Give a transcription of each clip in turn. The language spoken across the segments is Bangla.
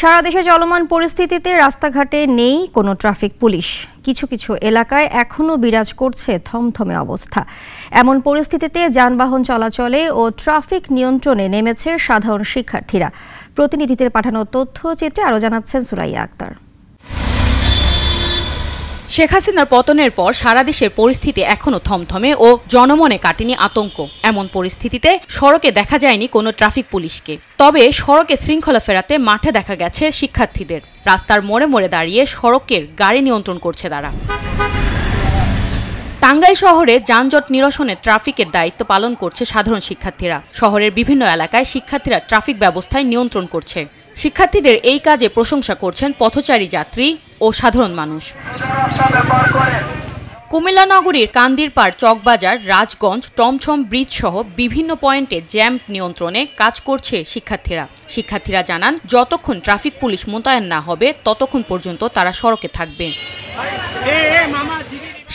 সারা দেশে চলমান পরিস্থিতিতে রাস্তাঘাটে নেই কোনো ট্রাফিক পুলিশ। কিছু কিছু এলাকায় এখনো বিরাজ করছে থমথমে অবস্থা। এমন পরিস্থিতিতে যানবাহন চলাচলে ও ট্রাফিক নিয়ন্ত্রণে নেমেছে সাধারণ শিক্ষার্থীরা। প্রতিনিধিদের পাঠানো তথ্যচিত্রে আরও জানাচ্ছেন সুরাইয়া আক্তার। শেখ হাসিনার পতনের পর সারা দেশের পরিস্থিতি এখনো থমথমে ও জনমনে কাটেনি আতঙ্ক। এমন পরিস্থিতিতে সড়কে দেখা যায়নি কোনো ট্রাফিক পুলিশকে। তবে সড়কে শৃঙ্খলা ফেরাতে মাঠে দেখা গেছে শিক্ষার্থীদের। রাস্তার মোড়ে মোড়ে দাঁড়িয়ে সড়কের গাড়ি নিয়ন্ত্রণ করছে তারা। টাঙ্গাইল শহরে যানজট নিরসনে ট্রাফিকের দায়িত্ব পালন করছে সাধারণ শিক্ষার্থীরা। শহরের বিভিন্ন এলাকায় শিক্ষার্থীরা ট্রাফিক ব্যবস্থায় নিয়ন্ত্রণ করছে। শিক্ষার্থীদের এই কাজে প্রশংসা করছেন পথচারী যাত্রী ও সাধারণ মানুষ। কুমিল্লা নগরীর কান্দিরপাড়, চকবাজার, রাজগঞ্জ, টমছম ব্রিজ সহ বিভিন্ন পয়েন্টে জ্যাম নিয়ন্ত্রণে কাজ করছে শিক্ষার্থীরা জানান, যতক্ষণ ট্রাফিক পুলিশ মোতায়েন না হবে ততক্ষণ পর্যন্ত তারা সড়কে থাকবে।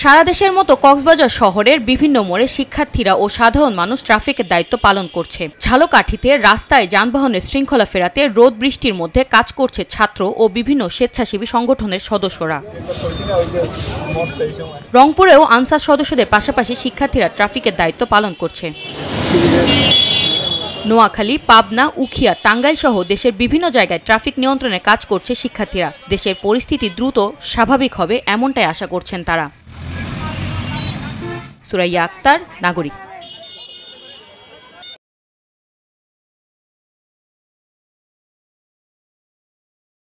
সারা দেশের মতো কক্সবাজার শহরের বিভিন্ন মোড়ে শিক্ষার্থীরা ও সাধারণ মানুষ ট্রাফিকের দায়িত্ব পালন করছে। ঝালকাঠিতে রাস্তায় যানবাহনের শৃঙ্খলা ফেরাতে রোদ বৃষ্টির মধ্যে কাজ করছে ছাত্র ও বিভিন্ন স্বেচ্ছাসেবী সংগঠনের সদস্যরা। রংপুরেও আনসার সদস্যদের পাশাপাশি শিক্ষার্থীরা ট্রাফিকের দায়িত্ব পালন করছে। নোয়াখালী, পাবনা, উখিয়া, টাঙ্গাইল সহ দেশের বিভিন্ন জায়গায় ট্রাফিক নিয়ন্ত্রণে কাজ করছে শিক্ষার্থীরা। দেশের পরিস্থিতি দ্রুত স্বাভাবিক হবে এমনটাই আশা করছেন তারা। সুরাইয়া আক্তার, নাগরিক।